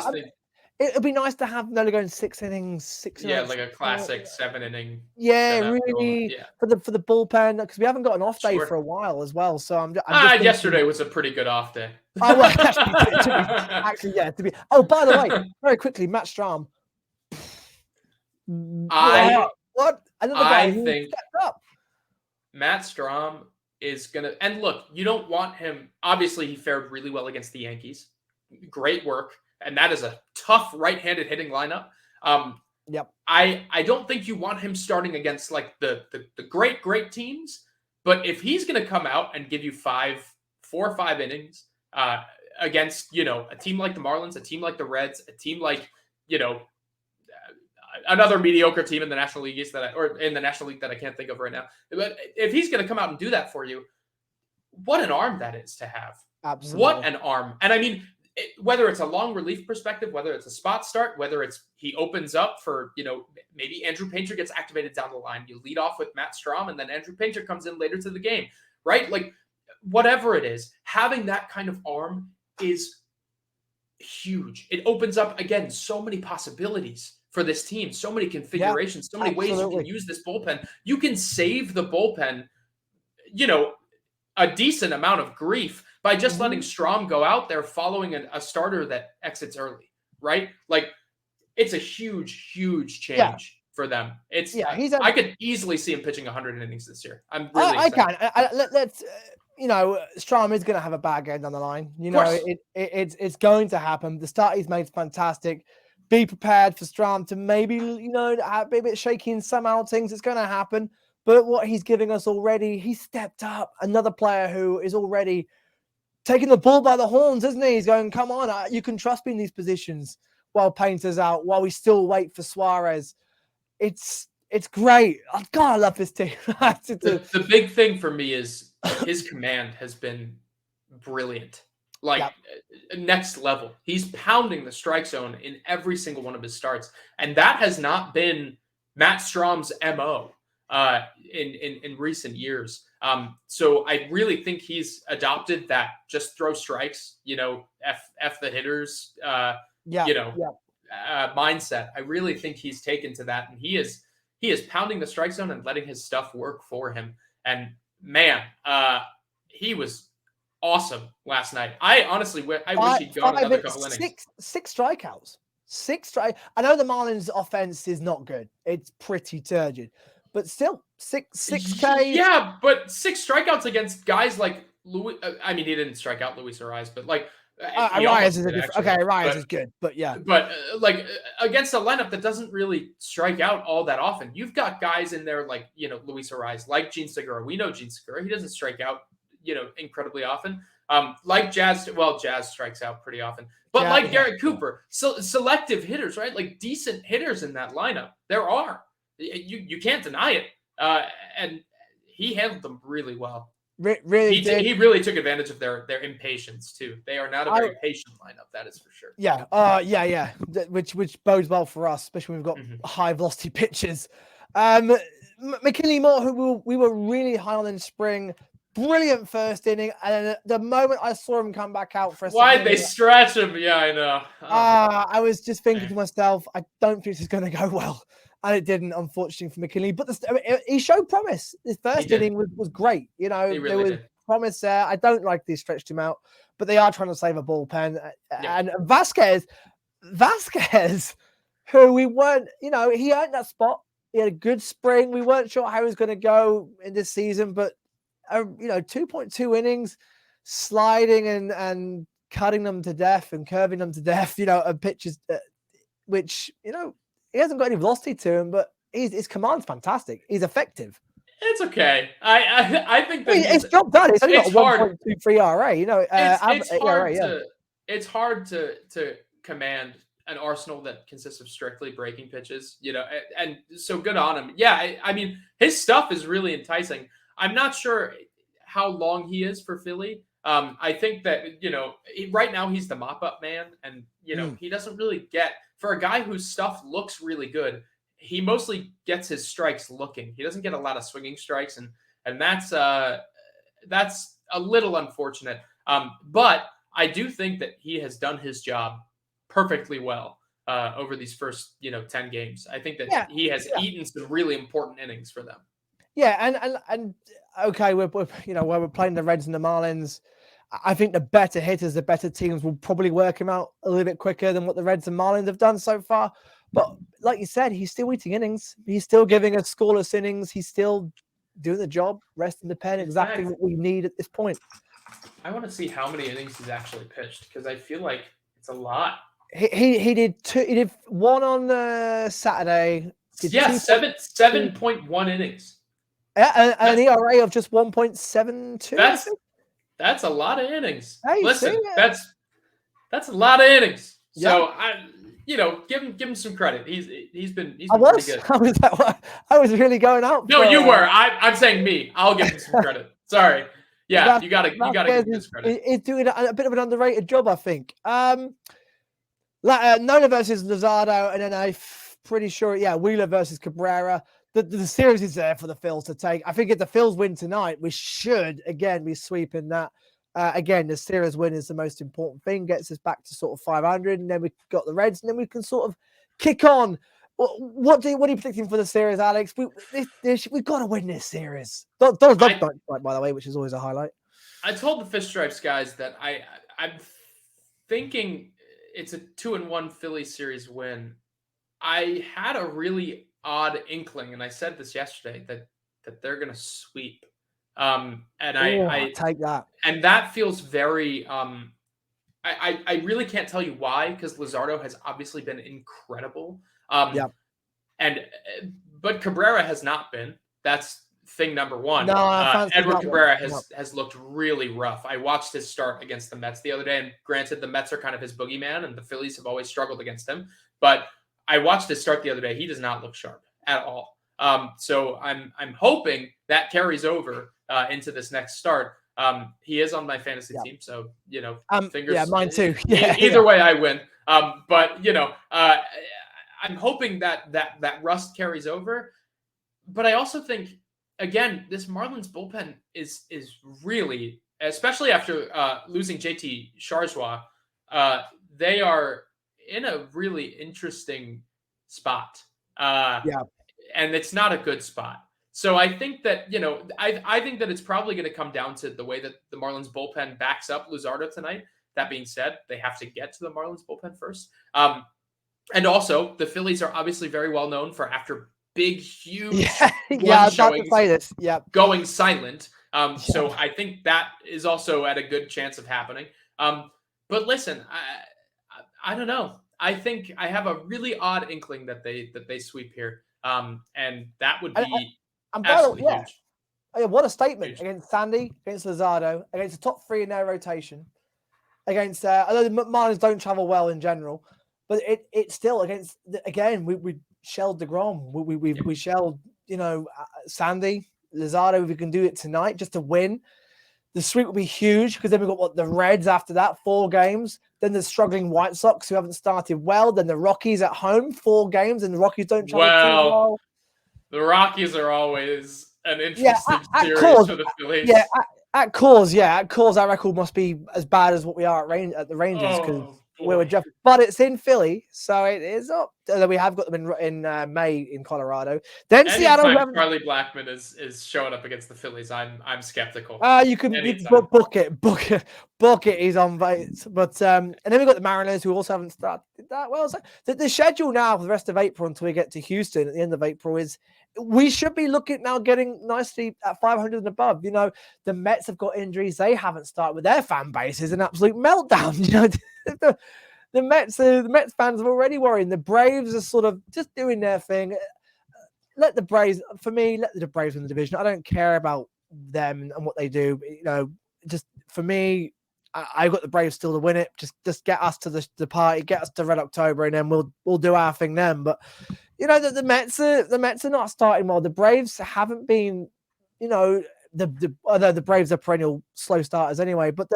It'd be nice to have Nola going 6 innings, like a classic 7-inning. Really. For the bullpen, because we haven't got an off day for a while as well. So I'm just yesterday was a pretty good off day. Oh, well, actually, to be. Oh, by the way, very quickly, Matt Strahm. I think Matt Strahm is gonna. And look, you don't want him. Obviously, he fared really well against the Yankees. Great work. And that is a tough right-handed hitting lineup. I don't think you want him starting against like the great teams. But if he's going to come out and give you 4 or 5 innings against a team like the Marlins, a team like the Reds, a team like another mediocre team in the National League East in the National League that I can't think of right now. But if he's going to come out and do that for you, what an arm that is to have. Absolutely. What an arm. And whether it's a long relief perspective, whether it's a spot start, whether it's he opens up for, maybe Andrew Painter gets activated down the line. You lead off with Matt Strahm and then Andrew Painter comes in later to the game, right? Like whatever it is, having that kind of arm is huge. It opens up, again, so many possibilities for this team. So many configurations, so many ways you can use this bullpen. You can save the bullpen, a decent amount of grief by just letting Strom go out there following a starter that exits early, right? Like, it's a huge, huge change for them. I could easily see him pitching 100 innings this year. I'm really excited. I can. Let's Strom is going to have a bad game down the line. It's going to happen. The start he's made is fantastic. Be prepared for Strom to maybe, be a bit shaky in some outings. It's going to happen. But what he's giving us already, he's stepped up. Another player who is already taking the bull by the horns, isn't he? He's going, come on, you can trust me in these positions while Painter's out, while we still wait for Suarez. It's great. God, I love this team. The big thing for me is his command has been brilliant. Next level. He's pounding the strike zone in every single one of his starts. And that has not been Matt Strom's MO in recent years. So I really think he's adopted that just throw strikes, F the hitters, mindset. I really think he's taken to that, and he is pounding the strike zone and letting his stuff work for him. And man, he was awesome last night. I honestly, wish he'd gone another couple innings. Six strikeouts. I know the Marlins offense is not good. It's pretty turgid, but still 6K. Yeah, but 6 strikeouts against guys like Louis. I mean, he didn't strike out Luis Ariz, but Arias is Arias is good, but yeah. But against a lineup that doesn't really strike out all that often, you've got guys in there like Luis Ariz, like Gene Segura. We know Gene Segura; he doesn't strike out incredibly often. Like Jazz strikes out pretty often, but Garrett Cooper, selective hitters, right? Like decent hitters in that lineup. There are. You can't deny it, and he handled them really well. He really took advantage of their impatience too. They are not a very patient lineup, that is for sure. Yeah. Which bodes well for us, especially when we've got high velocity pitches. McKinley Moore, who we were really high on in spring, brilliant first inning, and the moment I saw him come back out for a why'd they stretch him? Yeah, I know. I was just thinking to myself, I don't think this is going to go well. And it didn't, unfortunately, for McKinley. But he showed promise. His first inning was great. There was promise there. I don't like they stretched him out, but they are trying to save a bullpen. And Vasquez, who we weren't, he earned that spot. He had a good spring. We weren't sure how he was going to go in this season, but 2.2 innings, sliding and cutting them to death and curving them to death. And pitches, which he hasn't got any velocity to him, but his command's fantastic. He's effective. It's okay. I think that it's job done. It's only got 1.23 ERA. It's hard to command an arsenal that consists of strictly breaking pitches. And so good on him. Yeah, I mean his stuff is really enticing. I'm not sure how long he is for Philly. I think that right now he's the mop-up man, and he doesn't really get. For a guy whose stuff looks really good, he mostly gets his strikes looking. He doesn't get a lot of swinging strikes, and that's a little unfortunate. But I do think that he has done his job perfectly well over these first 10 games. I think that he has eaten some really important innings for them. Yeah, and okay, we're playing the Reds and the Marlins. I think the better hitters, the better teams will probably work him out a little bit quicker than what the Reds and Marlins have done so far. But like you said, he's still eating innings. He's still giving us scoreless innings. He's still doing the job, resting the pen, exactly what we need at this point. I want to see how many innings he's actually pitched because I feel like it's a lot. He did two. He did one on Saturday. 7.1 innings. An ERA of just 1.72. That's a lot of innings. Hey, listen, that's a lot of innings. So give him some credit. He's been pretty good. I was really going out. No, you were. I'm saying me. I'll give him some credit. Sorry. Yeah, you gotta give him this credit. He's doing a bit of an underrated job, I think. Nola versus Luzardo, and then I'm pretty sure, Wheeler versus Cabrera. The series is there for the Phils to take. I think if the Phils win tonight, we should, again, be sweeping that. Again, the series win is the most important thing. Gets us back to sort of 500, and then we've got the Reds, and then we can sort of kick on What are you predicting for the series, Alex? We've got to win this series. Donald's love night, by the way, which is always a highlight. I told the Fish Stripes guys that I'm thinking it's a 2-1 Philly series win. I had a really odd inkling, and I said this yesterday, that they're going to sweep. I take that. And that feels very. I really can't tell you why, because Luzardo has obviously been incredible. But Cabrera has not been. That's thing number one. No, Edward Cabrera has looked really rough. I watched his start against the Mets the other day, and granted, the Mets are kind of his boogeyman, and the Phillies have always struggled against him. But I watched his start the other day. He does not look sharp at all. So I'm hoping that carries over into this next start. He is on my fantasy team, so fingers. Yeah, mine too. Either way, I win. But I'm hoping that rust carries over. But I also think, again, this Marlins bullpen is really, especially after losing JT Charzois, they are in a really interesting spot. And it's not a good spot. So I think that, I think that it's probably going to come down to the way that the Marlins bullpen backs up Luzardo tonight. That being said, they have to get to the Marlins bullpen first. And also, the Phillies are obviously very well known for, after big, huge showings, going silent. So I think that is also at a good chance of happening. But listen, I don't know. I think I have a really odd inkling that they sweep here. And that would be absolutely huge. Oh, yeah, what a statement against Sandy, against Luzardo, against the top three in their rotation, against although the Marlins don't travel well in general, but it's still against, again, we shelled DeGrom, we shelled Sandy, Luzardo. If we can do it tonight just to win, the sweep will be huge, because then we've got the Reds after that, 4 games. Then the struggling White Sox who haven't started well. Then the Rockies at home, 4 games, and the Rockies don't travel too well. The Rockies are always an interesting series for the Phillies. Yeah, at Coors, our record must be as bad as what we are at the Rangers, because we're just. But it's in Philly, so it is up. Although we have got them in May in Colorado. Then Seattle. Charlie Blackmon is showing up against the Phillies, I'm skeptical. You can book it. He's on base, but and then we've got the Mariners, who also haven't started that well. So the schedule now for the rest of April until we get to Houston at the end of April is, we should be looking now getting nicely at 500 and above. The Mets have got injuries; they haven't started with their fan base is an absolute meltdown. The Mets fans are already worrying. The Braves are sort of just doing their thing. Let the Braves win the division. I don't care about them and what they do. Just for me, I've got the Braves still to win it. Just get us to the party, get us to Red October, and then we'll do our thing then. But the Mets are not starting well. The Braves haven't been, although the Braves are perennial slow starters anyway. But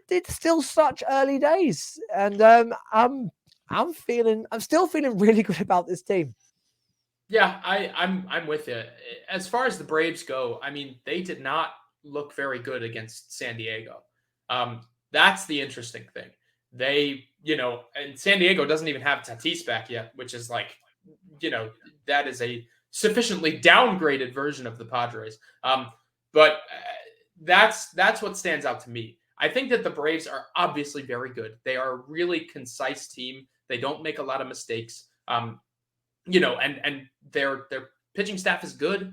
it's still such early days, and I'm still feeling really good about this team. Yeah, I'm with you. As far as the Braves go, I mean, they did not look very good against San Diego. That's the interesting thing. They, and San Diego doesn't even have Tatis back yet, which is like, that is a sufficiently downgraded version of the Padres. But that's what stands out to me. I think that the Braves are obviously very good. They are a really concise team. They don't make a lot of mistakes. And their pitching staff is good.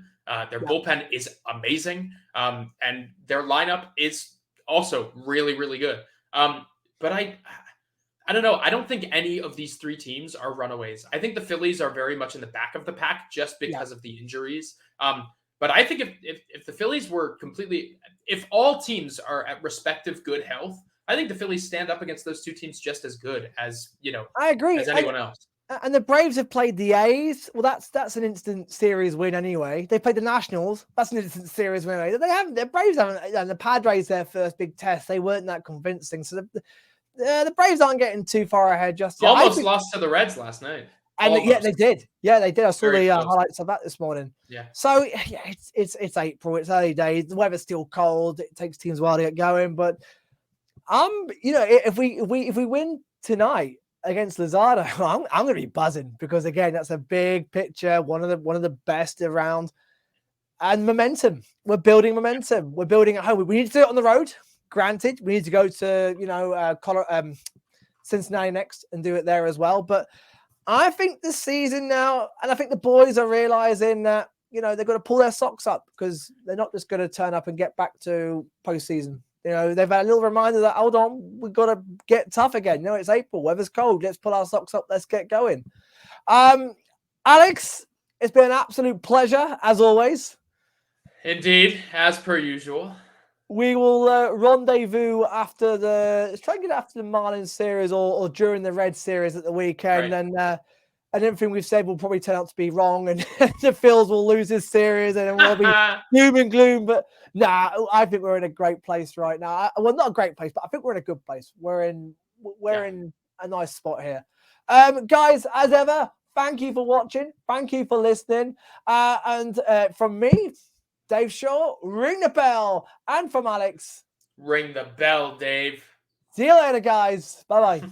Their bullpen is amazing. And their lineup is also really, really good. But I don't know. I don't think any of these 3 teams are runaways. I think the Phillies are very much in the back of the pack just because of the injuries. But I think if the Phillies were if all teams are at respective good health, I think the Phillies stand up against those 2 teams just as good as, I agree, as anyone else. And the Braves have played the A's. Well, that's an instant series win anyway. They played the Nationals. That's an instant series win anyway. The Braves haven't. And the Padres, their first big test, they weren't that convincing. So the Braves aren't getting too far ahead just yet. Almost lost to the Reds last night. And they did. Yeah, they did. I saw the highlights of that this morning. Yeah. So it's April. It's early days. The weather's still cold. It takes teams a while to get going. But if we win tonight, against Lozada, I'm going to be buzzing because again, that's a big picture, one of the best around, and momentum. We're building momentum. We're building at home. We need to do it on the road. Granted, we need to go to Cincinnati next and do it there as well. But I think this season now, and I think the boys are realizing that they've got to pull their socks up because they're not just going to turn up and get back to postseason. They've had a little reminder that, hold on, we've got to get tough again. It's April, weather's cold. Let's pull our socks up. Let's get going. Alex, it's been an absolute pleasure, as always. Indeed, as per usual. We will rendezvous after let's try and get after the Marlins series or during the Red series at the weekend. Right. And everything we've said will probably turn out to be wrong, and the Phils will lose this series, and we'll be doom and gloom. But I think we're in a great place right now. Well, not a great place, but I think we're in a good place. We're in a nice spot here. Guys, as ever, thank you for watching. Thank you for listening. And from me, Dave Shaw, ring the bell. And from Alex, ring the bell, Dave. See you later, guys. Bye-bye.